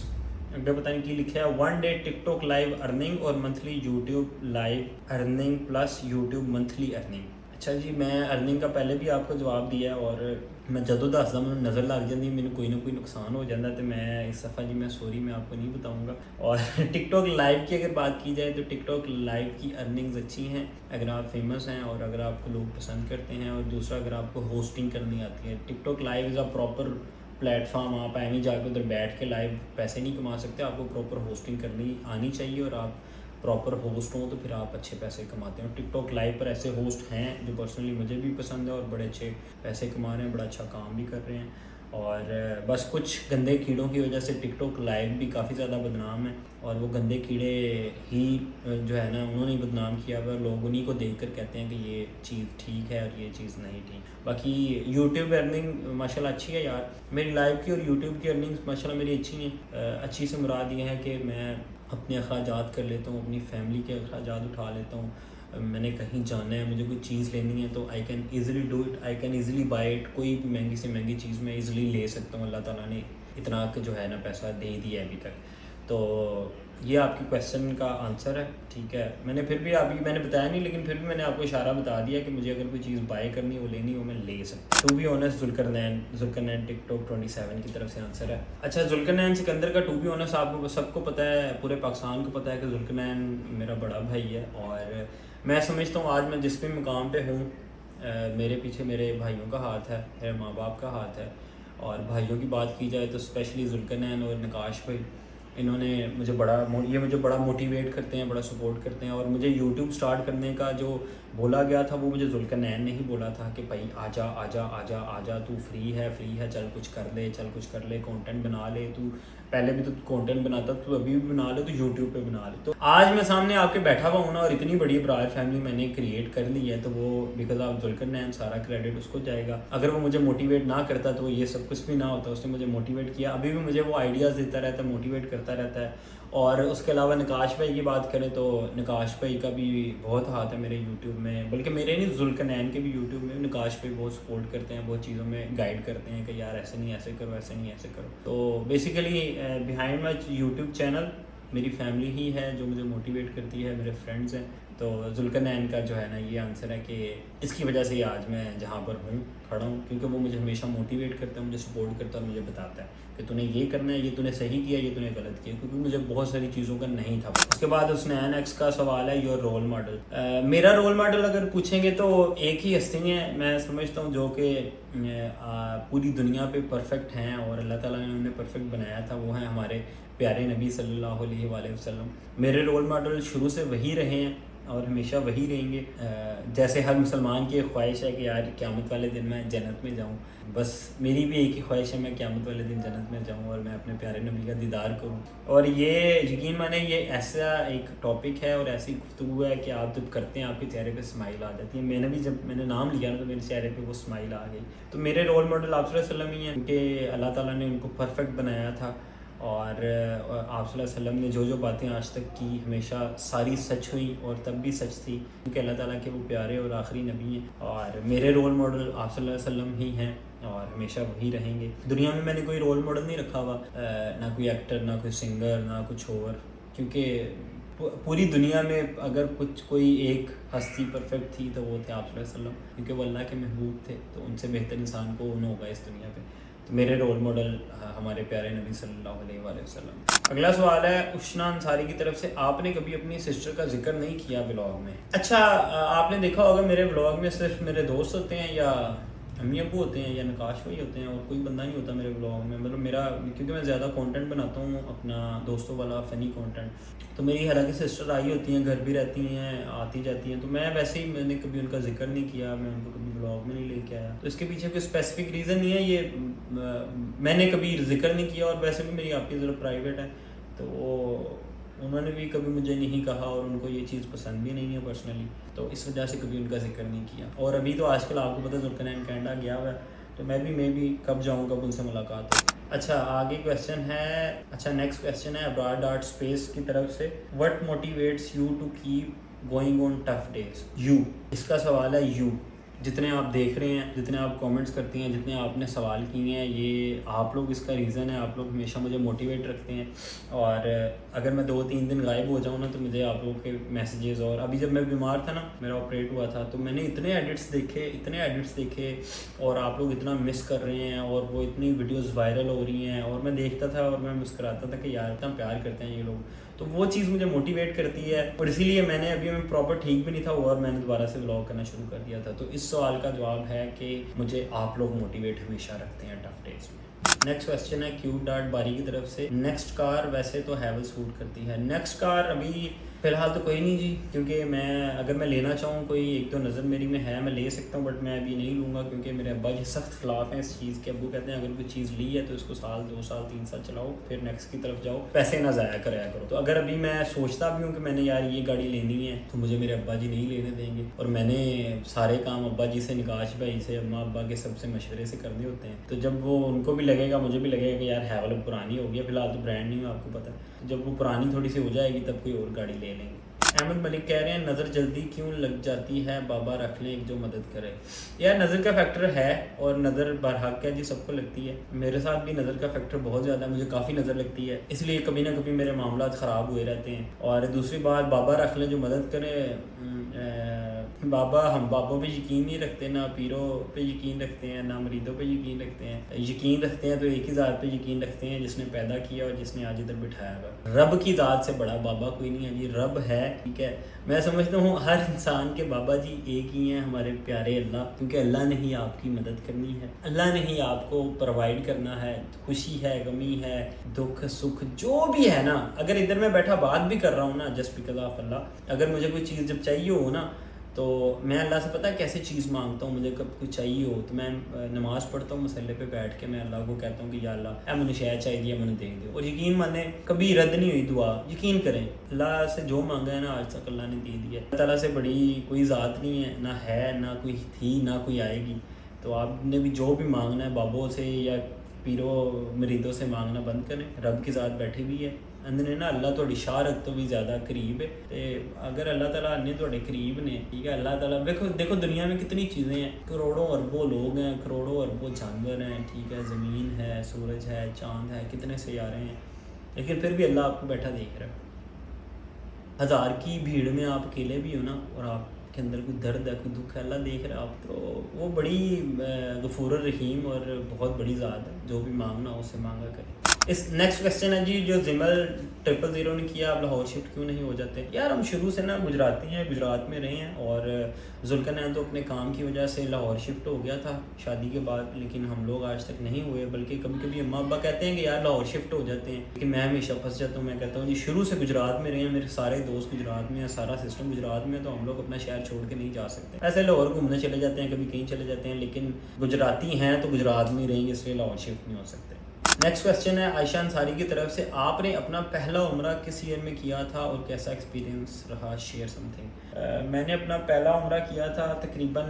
अगर पता नहीं की लिखा है, 1 डे टिकटॉक लाइव अर्निंग और monthly YouTube live earning plus YouTube monthly earning. अच्छा जी, मैं अर्निंग का पहले भी आपको जवाब दिया है, और मैं जदों दसदा मैं नज़र लग जाती, मैंने कोई ना कोई नुकसान हो जाता, तो मैं इस दफ़ा जी मैं सॉरी मैं आपको नहीं बताऊंगा। और टिकटॉक लाइव की अगर बात की जाए तो टिकटॉक लाइव की अर्निंग्स अच्छी हैं अगर आप फेमस हैं और अगर आपको लोग पसंद करते हैं। और दूसरा, अगर आपको होस्टिंग करनी आती है, TikTok live is a proper platform. आप ऐਵੇਂ जाके उधर बैठ के लाइव पैसे नहीं कमा सकते, आपको प्रॉपर होस्टिंग करनी आनी चाहिए, और आप प्रॉपर होस्ट हो तो फिर आप अच्छे पैसे कमाते हो। टिकटॉक लाइव पर ऐसे होस्ट हैं जो पर्सनली मुझे भी पसंद है और बड़े अच्छे पैसे कमा रहे हैं, बड़ा अच्छा काम भी कर रहे हैं। और बस कुछ गंदे कीड़ों की वजह से टिकटॉक लाइव भी काफ़ी ज़्यादा बदनाम है, और वो गंदे कीड़े ही जो है ना, उन्होंने बदनाम किया हुआ, लोग उन्हीं को देख कर कहते हैं कि ये चीज़ ठीक है और ये चीज़ नहीं ठीक। बाकी यूट्यूब अर्निंग माशाल्लाह अच्छी है यार, मेरी लाइव की और यूट्यूब की अर्निंग्स माशाल्लाह मेरी अच्छी हैं। अच्छी से मुराद ये है कि मैं अपने अखराजात कर लेता हूँ, अपनी फैमिली के अखराजात उठा लेता हूँ। मैंने कहीं जाना है, मुझे कोई चीज़ लेनी है तो I can easily do it, I can easily by it. कोई भी महंगी से महंगी चीज़ मैं ईज़िली ले सकता हूँ, अल्लाह ताला ने इतना जो है ना पैसा दे दिया है अभी तक। तो ये आपके क्वेश्चन का आंसर है, ठीक है। मैंने फिर भी अभी मैंने बताया नहीं, लेकिन फिर भी मैंने आपको इशारा बता दिया कि मुझे अगर कोई चीज़ बाय करनी हो, लेनी हो, मैं ले सकता हूँ। To be honest Zulqarnain TikTok 27 की तरफ से आंसर है। अच्छा, जुल्करनैन सिकंदर का टू बी ऑनेस्ट आपको सबको पता है, पूरे पाकिस्तान को पता है कि जुल्करनैन मेरा बड़ा भाई है। और मैं समझता हूँ आज मैं जिस भी मुकाम पे हूँ, मेरे पीछे मेरे भाइयों का हाथ है, मेरे माँ बाप का हाथ है। और भाइयों की बात की जाए तो स्पेशली जुल्करनैन और नकाश भाई, इन्होंने मुझे बड़ा मोटिवेट करते हैं, बड़ा सपोर्ट करते हैं। और मुझे यूट्यूब स्टार्ट करने का जो बोला गया था वो मुझे जुल्करनैन ने ही बोला था कि भाई आजा आजा आजा आजा, तू फ्री है, चल कुछ कर ले, कंटेंट बना ले। तू पहले भी तो कंटेंट बनाता, तू अभी भी बना ले, तो यूट्यूब पे बना ले। तो आज मैं सामने आपके बैठा हुआ हूँ ना, और इतनी बड़ी ब्रायर फैमिली मैंने क्रिएट कर ली है, तो वो बिकॉज ऑफ जुल्करनैन, सारा क्रेडिट उसको जाएगा। अगर वो मुझे मोटिवेट ना करता तो ये सब कुछ भी ना होता। उसने मुझे मोटिवेट किया, अभी भी मुझे वो आइडियाज़ देता रहता है, मोटिवेट करता रहता है। और उसके अलावा नकाश भाई की बात करें तो नकाश भाई का भी बहुत हाथ है मेरे यूट्यूब में, बल्कि मेरे नहीं, जुल्करनैन के भी यूट्यूब में नकाश भाई बहुत सपोर्ट करते हैं, बहुत चीज़ों में गाइड करते हैं कि यार ऐसे नहीं ऐसे करो, ऐसे नहीं ऐसे करो। तो basically behind my YouTube channel میری فیملی ہی ہے جو مجھے موٹیویٹ کرتی ہے, میرے فرینڈز ہیں. تو ذوالقرنین کا جو ہے نا یہ آنسر ہے کہ اس کی وجہ سے ہی آج میں جہاں پر ہوں کھڑا ہوں, کیونکہ وہ مجھے ہمیشہ موٹیویٹ کرتا ہے, مجھے سپورٹ کرتا ہے اور مجھے بتاتا ہے کہ تو نے یہ کرنا ہے, یہ تو نے صحیح کیا, یہ تو نے غلط کیا, کیونکہ مجھے بہت ساری چیزوں کا نہیں تھا. اس کے بعد حسنین ایکس کا سوال ہے یور رول ماڈل. میرا رول ماڈل اگر پوچھیں گے تو ایک ہی ہستی ہے میں سمجھتا ہوں جو کہ پوری دنیا پہ پرفیکٹ ہیں اور اللہ تعالیٰ نے انہیں پرفیکٹ بنایا تھا, وہ ہیں ہمارے پیارے نبی صلی اللہ علیہ وآلہ وسلم. میرے رول ماڈل شروع سے وہی رہے ہیں اور ہمیشہ وہی رہیں گے. جیسے ہر مسلمان کی ایک خواہش ہے کہ یار قیامت والے دن میں جنت میں جاؤں, بس میری بھی ایک ہی خواہش ہے میں قیامت والے دن جنت میں جاؤں اور میں اپنے پیارے نبی کا دیدار کروں. اور یہ یقین مانیں یہ ایسا ایک ٹاپک ہے اور ایسی گفتگو ہے کہ آپ جب کرتے ہیں آپ کے چہرے پہ اسمائل آ جاتی ہے. میں نے بھی جب میں نے نام لیا نا تو میرے چہرے پہ وہ اسمائل آ گئی. تو میرے رول ماڈل آپ صلی اللہ علیہ وسلم ہی ہیں, کیونکہ اللہ تعالیٰ نے ان کو پرفیکٹ بنایا تھا اور آپ صلی اللہ علیہ وسلم نے جو باتیں آج تک کی ہمیشہ ساری سچ ہوئی اور تب بھی سچ تھی, کیونکہ اللہ تعالیٰ کے وہ پیارے اور آخری نبی ہیں. اور میرے رول ماڈل آپ صلی اللہ علیہ وسلم ہی ہیں اور ہمیشہ وہی رہیں گے. دنیا میں نے کوئی رول ماڈل نہیں رکھا ہوا, نہ کوئی ایکٹر, نہ کوئی سنگر, نہ کچھ اور, کیونکہ پوری دنیا میں اگر کوئی ایک ہستی پرفیکٹ تھی تو وہ تھے آپ صلی اللہ علیہ وسلم, کیونکہ وہ اللہ کے محبوب تھے, تو ان سے بہتر انسان کون ہوگا اس دنیا پہ. تو میرے رول ماڈل ہمارے پیارے نبی صلی اللہ علیہ وآلہ وسلم. اگلا سوال ہے اشنا انصاری کی طرف سے, آپ نے کبھی اپنی سسٹر کا ذکر نہیں کیا ولاگ میں. اچھا آپ نے دیکھا ہوگا میرے ولاگ میں صرف میرے دوست ہوتے ہیں یا امی ابو ہوتے ہیں یا نقاش بھائی ہوتے ہیں اور کوئی بندہ نہیں ہوتا میرے ولاگ میں. مطلب میرا کیونکہ میں زیادہ کانٹینٹ بناتا ہوں اپنا دوستوں والا فنی کانٹینٹ, تو میری حالانکہ سسٹر آئی ہوتی ہیں, گھر بھی رہتی ہیں, آتی جاتی ہیں, تو میں ویسے ہی میں نے کبھی ان کا ذکر نہیں کیا, میں ان کو کبھی ولاگ میں نہیں لے کے آیا. تو اس کے پیچھے کوئی اسپیسیفک ریزن نہیں ہے, یہ میں نے کبھی ذکر نہیں کیا. اور ویسے بھی میری آپ کی ذرا پرائیویٹ ہے, تو انہوں نے بھی کبھی مجھے نہیں کہا اور ان کو یہ چیز پسند بھی نہیں ہے پرسنلی, تو اس وجہ سے کبھی ان کا ذکر نہیں کیا. اور ابھی تو آج کل آپ کو پتہ ہے ذوالقرنین کینیڈا گیا ہوا ہے, تو میں بھی کب جاؤں کب ان سے ملاقات ہو. اچھا آگے کویسچن ہے, اچھا نیکسٹ کویسچن ہے ابرار ڈاٹ اسپیس کی طرف سے, what motivates you to keep going on tough days. You, اس کا سوال ہے یو. جتنے آپ دیکھ رہے ہیں, جتنے آپ کامنٹس کرتی ہیں, جتنے آپ نے سوال کیے ہیں, یہ آپ لوگ اس کا ریزن ہے. آپ لوگ ہمیشہ مجھے موٹیویٹ رکھتے ہیں, اور اگر میں 2-3 دن غائب ہو جاؤں نا تو مجھے آپ لوگوں کے میسیجز, اور ابھی جب میں بیمار تھا نا, میرا آپریٹ ہوا تھا, تو میں نے اتنے ایڈٹس دیکھے اور آپ لوگ اتنا مس کر رہے ہیں اور وہ اتنی ویڈیوز وائرل ہو رہی ہیں, اور میں دیکھتا تھا اور میں مسکراتا تھا کہ یار اتنا پیار کرتے ہیں یہ لوگ. تو وہ چیز مجھے موٹیویٹ کرتی ہے, اور اسی لیے میں نے ابھی میں پراپر ٹھیک بھی نہیں تھا اور میں نے دوبارہ سے ولاگ کرنا شروع کر دیا تھا. تو اس سوال کا جواب ہے کہ مجھے آپ لوگ موٹیویٹ ہمیشہ رکھتے ہیں ٹف ڈیز میں. نیکسٹ کویسچن ہے کیوٹ ڈاٹ باری کی طرف سے, نیکسٹ کار ویسے تو ہیولس سوٹ کرتی ہے. نیکسٹ کار ابھی فی الحال تو کوئی نہیں جی, کیونکہ اگر میں لینا چاہوں کوئی ایک تو نظر میری میں ہے, میں لے سکتا ہوں, بٹ میں ابھی نہیں لوں گا کیونکہ میرے ابا جی سخت خلاف ہیں اس چیز کے. ابو کہتے ہیں اگر کوئی چیز لی ہے تو اس کو 1 2 سال 3 سال چلاؤ, پھر نیکسٹ کی طرف جاؤ, پیسے نہ ضائع کرایا کرو. تو اگر ابھی میں سوچتا بھی ہوں کہ میں نے یار یہ گاڑی لینی ہے, تو مجھے میرے ابا جی نہیں لینے دیں گے, اور میں نے سارے کام ابا جی سے, نکاش بھائی سے, اماں ابا کے سب سے مشورے سے کرنے ہوتے ہیں. تو جب وہ ان کو بھی لگے گا, مجھے بھی لگے گا کہ یار ہیول پرانی ہو گئی, فی الحال تو برانڈ نہیں ہے آپ کو پتہ, تو جب وہ پرانی تھوڑی سی ہو جائے گی تب کوئی اور گاڑی لے لیں گے. احمد ملک کہہ رہے ہیں نظر جلدی کیوں لگ جاتی ہے, بابا رکھ لیں ایک جو مدد کرے. یار نظر کا فیکٹر ہے, اور نظر برحق ہے جی, سب کو لگتی ہے. میرے ساتھ بھی نظر کا فیکٹر بہت زیادہ ہے, مجھے کافی نظر لگتی ہے, اس لیے کبھی نہ کبھی میرے معاملات خراب ہوئے رہتے ہیں. اور دوسری بات, بابا رکھ لیں جو مدد کرے, ہم بابوں پہ یقین نہیں رکھتے, نہ پیروں پہ یقین رکھتے ہیں, نہ مریدوں پہ یقین رکھتے ہیں. یقین رکھتے ہیں تو ایک ہی ذات پہ یقین رکھتے ہیں جس نے پیدا کیا اور جس نے آج ادھر بٹھایا ہوا. رب کی ذات سے بڑا بابا کوئی نہیں ہے جی, رب ہے, ٹھیک ہے. میں سمجھتا ہوں ہر انسان کے بابا جی ایک ہی ہیں, ہمارے پیارے اللہ, کیونکہ اللہ نے ہی آپ کی مدد کرنی ہے, اللہ نے ہی آپ کو پرووائڈ کرنا ہے. خوشی ہے, غمی ہے, دکھ سکھ جو بھی ہے نا, اگر ادھر میں بیٹھا بات بھی کر رہا ہوں نا, جسٹ بیکاز آف اللہ, اگر مجھے کوئی چیز جب چاہیے ہو نا, تو میں اللہ سے پتہ ہے کیسے چیز مانگتا ہوں. مجھے کب کچھ چاہیے ہو تو میں نماز پڑھتا ہوں, مسلے پہ بیٹھ کے میں اللہ کو کہتا ہوں کہ یا اللہ مجھے شاید چاہیے, مجھے دے دے. اور یقین مانے کبھی رد نہیں ہوئی دعا, یقین کریں اللہ سے جو مانگا ہے نا آج تک اللہ نے دے دیا. اللہ تعالیٰ سے بڑی کوئی ذات نہیں ہے, نہ کوئی تھی, نہ کوئی آئے گی. تو آپ نے بھی جو بھی مانگنا ہے بابوں سے یا پیروں مریدوں سے مانگنا بند کریں, رب کی ذات بیٹھی ہوئی ہے اندر نا. اللہ تھوڑی شہرت تو بھی زیادہ قریب ہے, تے اگر اللہ تعالیٰ نے تھوڑے قریب نے, ٹھیک ہے. اللہ تعالیٰ دیکھو دنیا میں کتنی چیزیں ہیں, کروڑوں اربوں لوگ ہیں, کروڑوں اربوں جانور ہیں, ٹھیک ہے. زمین ہے, سورج ہے, چاند ہے, کتنے سیارے ہیں, लेकिन फिर भी अल्लाह आपको बैठा देख रहा है। हज़ार की भीड़ में आप अकेले भी हो ना, और आपके अंदर कोई दर्द है, कोई दुख है, अल्लाह देख रहा है आप, तो वो बड़ी गफूर रहीम और बहुत बड़ी ज़ात है। जो भी मांगना हो उससे मांगा करें। इस नेक्स्ट क्वेश्चन है जी, जो जिमल 000 ने किया, आप लाहौर शिफ्ट क्यों नहीं हो जाते? यार हम शुरू से ना गुजराती हैं, गुजरात में रहे हैं, और जुल्कन तो अपने काम की वजह से लाहौर शिफ्ट हो गया था शादी के बाद, लेकिन हम लोग आज तक नहीं हुए। बल्कि कभी कभी अम्मा अब्बा कहते हैं कि यार लाहौर शिफ्ट हो जाते हैं, लेकिन मैं हमेशा फंस जाता हूँ। मैं कहता हूँ जी शुरू से गुजरात में रहे हैं, मेरे सारे दोस्त गुजरात में हैं, सारा सिस्टम गुजरात में है, तो हम लोग अपना शहर छोड़ के नहीं जा सकते। ऐसे लाहौर घूमने चले जाते हैं, कभी कहीं चले जाते हैं, लेकिन गुजराती हैं तो गुजरात में ही रहेंगे, इसलिए लाहौर शिफ्ट नहीं हो सकते। नेक्स्ट क्वेश्चन है आयशा अंसारी की तरफ से, आपने अपना पहला उम्रा किस ईयर में किया था और कैसा एक्सपीरियंस रहा? Share something. मैंने अपना पहला उम्रा किया था तकरीबन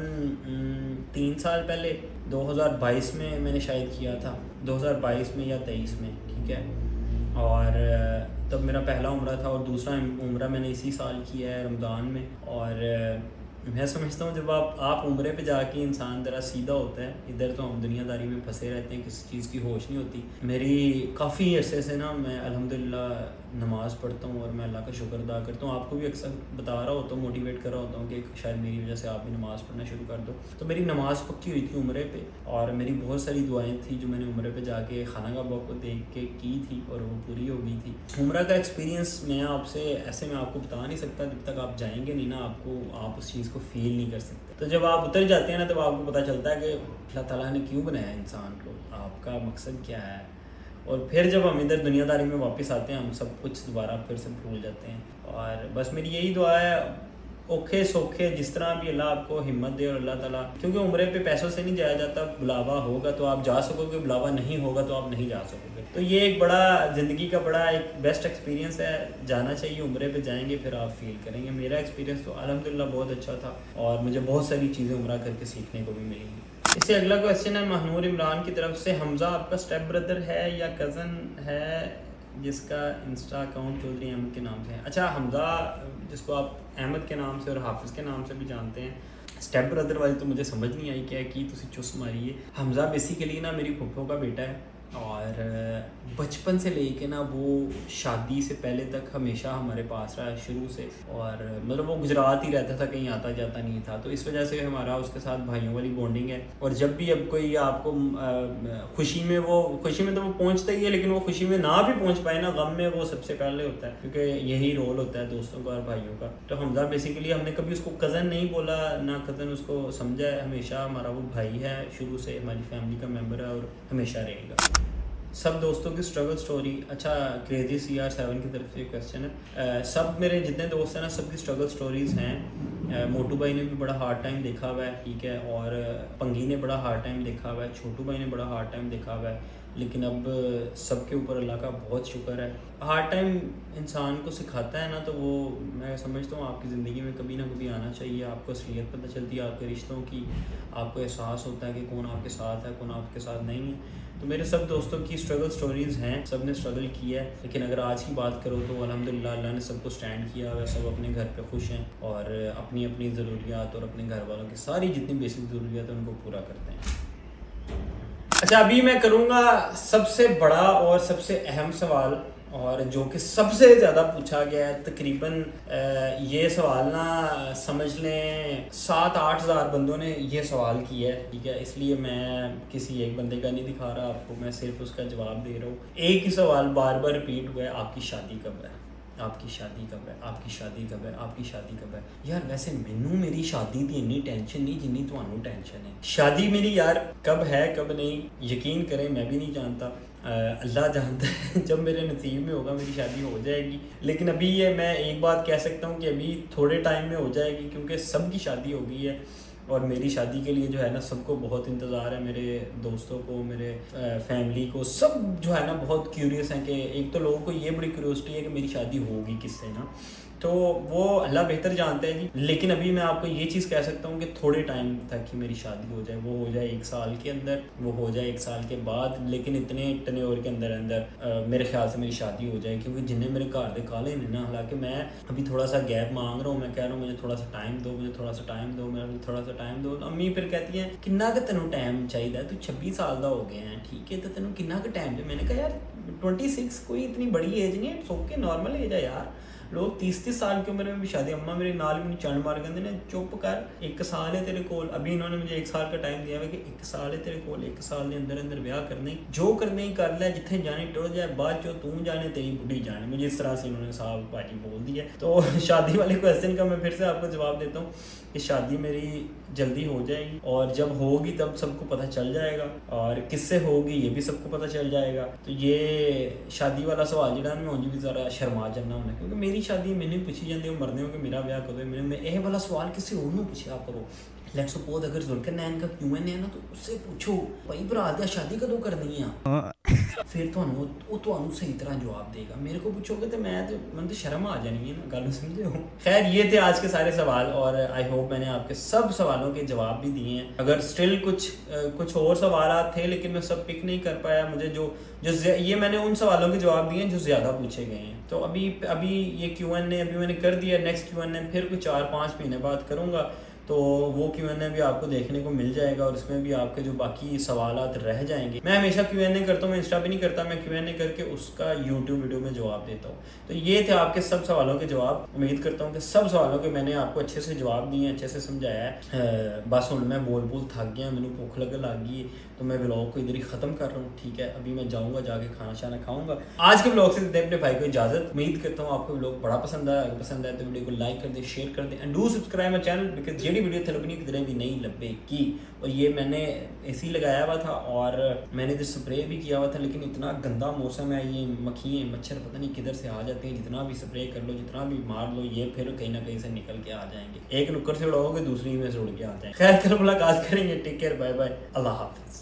3 साल पहले, 2022 में मैंने शायद किया था, 2022 में या 23 में, ठीक है। और तब मेरा पहला उम्रा था, और दूसरा उम्रा मैंने इसी साल किया है रमज़ान में। और मैं समझता हूँ जब आप उम्रे पे जाके इंसान ज़रा सीधा होता है, इधर तो हम दुनियादारी में फंसे रहते हैं, किसी चीज़ की होश नहीं होती। मेरी काफ़ी अरसे से ना मैं अल्हम्दुलिल्लाह नमाज़ पढ़ता हूँ और मैं अल्लाह का शुक्र अदा करता हूँ। आपको भी अक्सर बता रहा होता हूँ, मोटिवेट कर रहा होता हूँ कि शायद मेरी वजह से आप भी नमाज़ पढ़ना शुरू कर दो। तो मेरी नमाज़ पक्की हुई थी उम्रे पे, और मेरी बहुत सारी दुआएं थी जो मैंने उम्रे पे जाके खाना काबा को देख के की थी, और वो पूरी हो गई थी। उम्रा का एक्सपीरियंस मैं आपसे ऐसे मैं आपको बता नहीं सकता, जब तक आप जाएंगे नहीं ना आप उस चीज़ को फील नहीं कर सकते। तो जब आप उतर जाते हैं ना, तब आपको पता चलता है कि अल्लाह ताला ने क्यों बनाया इंसान को, आपका मकसद क्या है। और फिर जब हम इधर दुनियादारी में वापस आते हैं, हम सब कुछ दोबारा फिर से भूल जाते हैं। और बस मेरी यही दुआ है, औखे सौखे जिस तरह भी अल्लाह आपको हिम्मत दे, और अल्लाह ताला, क्योंकि उम्रे पे पैसों से नहीं जाया जाता, बुलावा होगा तो आप जा सकोगे, बुलावा नहीं होगा तो आप नहीं जा सकोगे। तो ये एक बड़ा ज़िंदगी का बड़ा एक बेस्ट एक्सपीरियंस है, जाना चाहिए। उम्रे पे जाएंगे फिर आप फील करेंगे। मेरा एक्सपीरियंस तो अल्हम्दुलिल्लाह बहुत अच्छा था, और मुझे बहुत सारी चीज़ें उम्रा करके सीखने को भी मिली। इससे अगला क्वेश्चन है महनूर इमरान की तरफ से, हमज़ा आपका स्टेप ब्रदर है या कज़न है जिसका इंस्टा अकाउंट चौधरी अहमद के नाम से है? अच्छा, हमज़ा जिसको आप अहमद के नाम से और हाफिज़ के नाम से भी जानते हैं, स्टेप ब्रदर वाली तो मुझे समझ नहीं आई क्या की तुसी चुस मारी है। हमज़ा बेसिकली ना मेरी फूफो का बेटा है, और बचपन से लेके ना वो शादी से पहले तक हमेशा हमारे पास रहा है शुरू से। और मतलब वो गुजरात ही रहता था, कहीं आता जाता नहीं था, तो इस वजह से हमारा उसके साथ भाइयों वाली बॉन्डिंग है। और जब भी अब कोई आपको खुशी में तो वो पहुंचता ही है, लेकिन वो खुशी में ना भी पहुंच पाए ना, गम में वो सबसे पहले होता है, क्योंकि यही रोल होता है दोस्तों का और भाइयों का। तो हमज़ा बेसिकली हमने कभी उसको कज़न नहीं बोला, ना कज़न उसको समझा है, हमेशा हमारा वो भाई है, शुरू से हमारी फैमिली का मेम्बर है और हमेशा रहेगा। सब दोस्तों की स्ट्रगल स्टोरी। अच्छा, क्रेजी CR7 की तरफ से क्वेश्चन है, सब मेरे जितने दोस्त हैं ना, सबकी स्ट्रगल स्टोरीज़ हैं। मोटू भाई ने भी बड़ा हार्ड टाइम देखा हुआ है, ठीक है, और पंगी ने बड़ा हार्ड टाइम देखा हुआ है, छोटू भाई ने बड़ा हार्ड टाइम देखा हुआ है, लेकिन अब सबके ऊपर अल्लाह का बहुत शुक्र है। हार्ड टाइम इंसान को सिखाता है ना, तो वो मैं समझता हूँ आपकी ज़िंदगी में कभी ना कभी आना चाहिए। आपको असलियत पता चलती है आपके रिश्तों की, आपको एहसास होता है कि कौन आपके साथ है, कौन आपके साथ नहीं है। तो मेरे सब दोस्तों की स्ट्रगल स्टोरीज़ हैं, सब ने स्ट्रगल किया है, लेकिन अगर आज की बात करो तो अल्हम्दुलिल्लाह अल्लाह ने सबको स्टैंड किया हुआ है, सब अपने घर पे खुश हैं, और अपनी अपनी ज़रूरियात और अपने घर वालों की सारी जितनी बेसिक ज़रूरियात हैं उनको पूरा करते हैं। अच्छा, अभी मैं करूँगा सबसे बड़ा और सबसे अहम सवाल, और जो कि सबसे ज़्यादा पूछा गया है। तकरीबन ये सवाल ना समझ लें 7-8 हज़ार बंदों ने ये सवाल किया है, ठीक है, इसलिए मैं किसी एक बंदे का नहीं दिखा रहा आपको, मैं सिर्फ उसका जवाब दे रहा हूँ। एक ही सवाल बार बार रिपीट हुआ है, आपकी शादी कब है, आपकी शादी कब है, आपकी शादी कब है, आपकी शादी कब है। यार वैसे मैनू मेरी शादी की इन्नी टेंशन नहीं जिन्नी तुहानू टेंशन है। शादी मेरी यार कब है कब नहीं, यकीन करें मैं भी नहीं जानता, अल्लाह जानता है। जब मेरे नसीब में होगा मेरी शादी हो जाएगी, लेकिन अभी ये मैं एक बात कह सकता हूँ कि अभी थोड़े टाइम में हो जाएगी, क्योंकि सबकी शादी हो गई है, और मेरी शादी के लिए जो है ना सबको बहुत इंतज़ार है, मेरे दोस्तों को, मेरे फैमिली को, सब जो है ना बहुत क्यूरियस हैं कि एक तो लोगों को ये बड़ी क्यूरियोसिटी है कि मेरी शादी होगी किससे ना, तो वो अल्लाह बेहतर जानते हैं जी। लेकिन अभी मैं आपको ये चीज़ कह सकता हूँ कि थोड़े टाइम तक ही मेरी शादी हो जाए, वो हो जाए 1 साल के अंदर, वो हो जाए 1 साल के बाद, लेकिन इतने टर्नओवर के अंदर मेरे ख्याल से मेरी शादी हो जाए, क्योंकि जिन्हें मेरे घर दे काले ने ना, हालांकि मैं अभी थोड़ा सा गैप मांग रहा हूँ, मैं कह रहा हूँ मुझे थोड़ा सा टाइम दो, मुझे थोड़ा सा टाइम दो, मुझे थोड़ा सा टाइम दो। अम्मी फिर कहती हैं किन्ना का तेनों टाइम चाहिए, तू 26 साल का हो गया है, ठीक है, तो तेनों किन्ना का टाइम दे। मैंने कहा यार 26 कोई इतनी बड़ी एज नहीं है, इट्स ओके, नॉर्मल एज है यार। लोग 30 साल की उम्र में भी शादी, अम्मा मेरे नाल मैंने चंड मार कहते ने चुप कर, 1 साल है तेरे कोल। अभी इन्होंने मुझे 1 साल का टाइम दिया है कि 1 साल है तेरे कोल, 1 साल के अंदर अंदर ब्याह करने, जो करने ही कर ले, जिथे जाने टुर जाए, बाद चो तू जाने तेरी बुढ़ी जाने। मुझे इस तरह से इन्होंने साहब भाजी बोल दिया। तो शादी वाले क्वेश्चन का मैं फिर से आपको जवाब देता हूँ कि शादी मेरी जल्दी हो जाएगी, और जब होगी तब सबको पता चल जाएगा, और किससे होगी ये भी सबको पता चल जाएगा। तो ये शादी वाला सवाल जिहड़ा मैं उंज भी ज़रा शर्मा जाना होना, क्योंकि मेरी शादी मैंने पूछी जाती है मरने हो कि मेरा ब्याह कदों। मैंने यह वाला सवाल किसी और नूं पूछा करो। लेट्स सपोज अगर जुल्कर नैन का Q&A है ना, तो उससे पूछो भाई भरा दा शादी कदों करनी है, फिर ਤੁਹਾਨੂੰ सही तरह जवाब देगा। मेरे को पूछोगे तो मैं तो शर्म आ जानी है ना, गल समझे हो। खैर ये थे आज के सारे सवाल, और आई होप मैंने आपके सब सवालों के जवाब भी दिए हैं। अगर स्टिल कुछ और सवाल थे लेकिन मैं सब पिक नहीं कर पाया, मुझे जो ये मैंने उन सवालों के जवाब दिए जो ज़्यादा पूछे गए हैं। तो अभी ये Q&A अभी मैंने कर दिया, नेक्स्ट Q&A फिर कुछ 4-5 महीने बाद करूँगा, तो वो Q&A भी आपको देखने को मिल जाएगा, और इसमें भी आपके जो बाकी सवालात रह जाएंगे। मैं हमेशा Q&A करता हूँ, मैं इंस्टा पे नहीं करता, मैं Q&A करके उसका यूट्यूब वीडियो में जवाब देता हूँ। तो ये थे आपके सब सवालों के जवाब। उम्मीद करता हूँ कि सब सवालों के मैंने आपको अच्छे से जवाब दिए, अच्छे से समझाया है। बस हूँ मैं बोल थक गया, मैंने भूख लग गई, तो मैं व्लॉग को इधर ही ख़त्म कर रहा हूँ। ठीक है, अभी मैं जाऊँगा, जाके खाना शाना खाऊँगा। आज के व्लॉग से देते अपने भाई को इजाज़त। उम्मीद करता हूँ आपको व्लॉग बड़ा पसंद आया। अगर पसंद आए तो वीडियो को लाइक कर दे, शेयर कर दे, and do subscribe my channel, because जेडी वीडियो थे लगनी किधर भी नहीं लभेगी। और ये मैंने AC लगाया हुआ था, और मैंने इधर स्प्रे भी किया हुआ था, लेकिन इतना गंदा मौसम है, ये मक्खियाँ मच्छर पता नहीं किधर से आ जाते हैं। जितना भी स्प्रे कर लो, जितना भी मार लो, ये फिर कहीं ना कहीं से निकल के आ जाएंगे। एक नुक्कड़ से उड़ाओगे, दूसरी में से उड़ के आ जाएंगे। खैर कल मुलाकात करेंगे। टेक केयर, बाय बाय, अल्लाह हाफिज़।